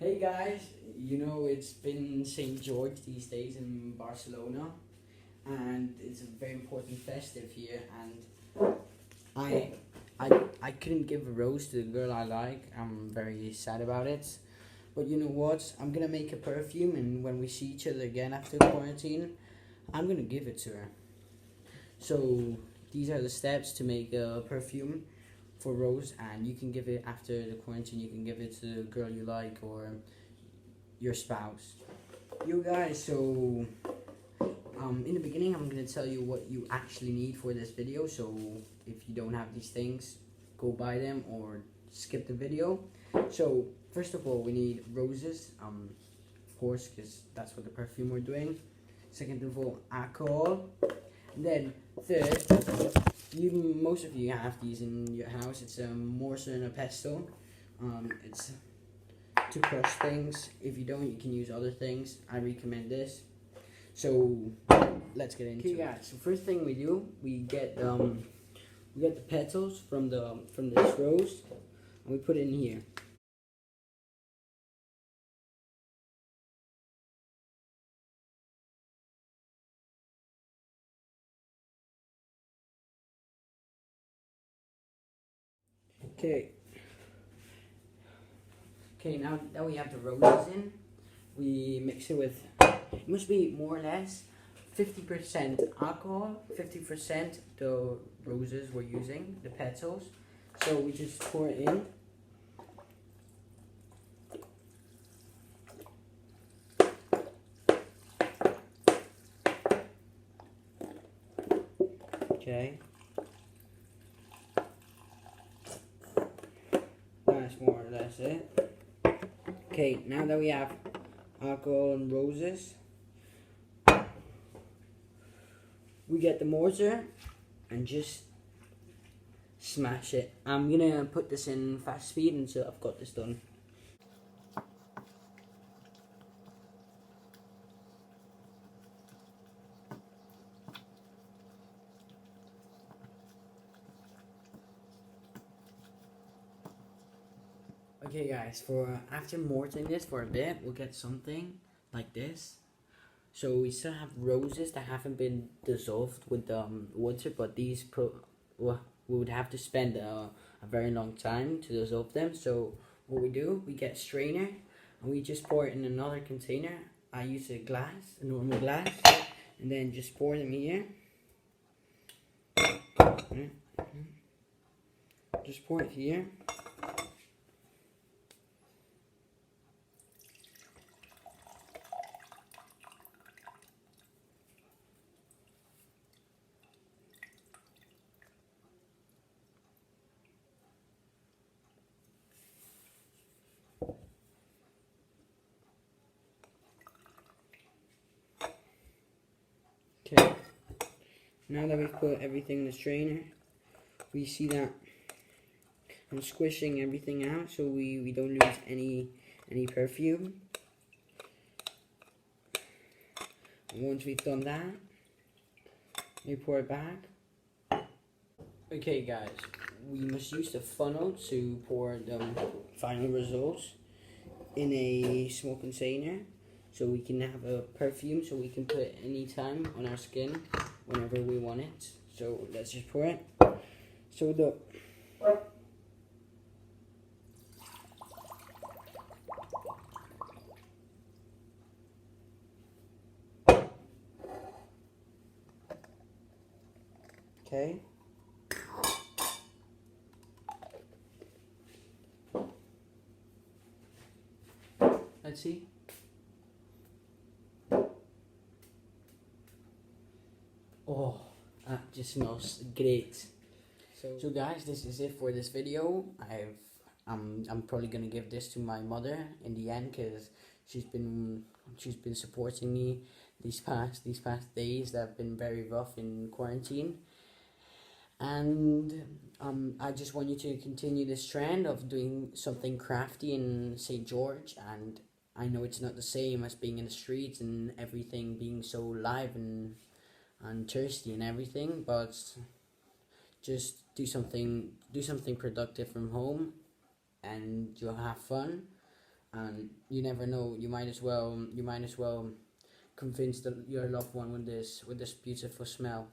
Hey guys, it's been St. George these days in Barcelona, and it's a very important festive here. And I, I couldn't give a rose to the girl I like. I'm very sad about it. But you know what? I'm gonna make a perfume, and when we see each other again after quarantine, I'm gonna give it to her. So these are the steps to make a perfume for rose, and you can give it after the quarantine. You can give it to the girl you like or your spouse. You guys, so in the beginning, I'm gonna tell you what you actually need for this video. So if you don't have these things, go buy them or skip the video. So first of all, we need roses, of course, because that's what the perfume we're doing. Second of all, alcohol. And then third, most of you have these in your house. It's a mortar and a pestle. It's to crush things. If you don't, you can use other things. I recommend this. So let's get into it. Okay, guys. So first thing we do, we get the petals from this rose, and we put it in here. Okay. Okay, now that we have the roses in, we mix it with, it must be more or less 50% alcohol, 50% the roses we're using, the petals. So we just pour it in. Okay. That's more or less it. Okay, now that we have alcohol and roses, we get the mortar and just smash it. I'm gonna put this in fast speed until I've got this done. Okay guys, for after mortaring this for a bit, we'll get something like this. So we still have roses that haven't been dissolved with water, but we would have to spend a very long time to dissolve them. So what we do, we get a strainer and we just pour it in another container. I use a normal glass, and then just pour them here. Just pour it here. Okay, now that we've put everything in the strainer, we see that I'm squishing everything out so we don't lose any perfume. And once we've done that, we pour it back. Okay guys, we must use the funnel to pour the final results in a small container, so we can have a perfume so we can put it anytime on our skin whenever we want it. So let's just pour it. So okay. Let's see. Oh, that just smells great. So guys, this is it for this video. I'm probably gonna give this to my mother in the end, because she's been supporting me these past days that have been very rough in quarantine. And I just want you to continue this trend of doing something crafty in St. George. And I know it's not the same as being in the streets and everything being so live and thirsty and everything, but just do something productive from home, and you'll have fun. and you never know. You might as well convince your loved one with this beautiful smell.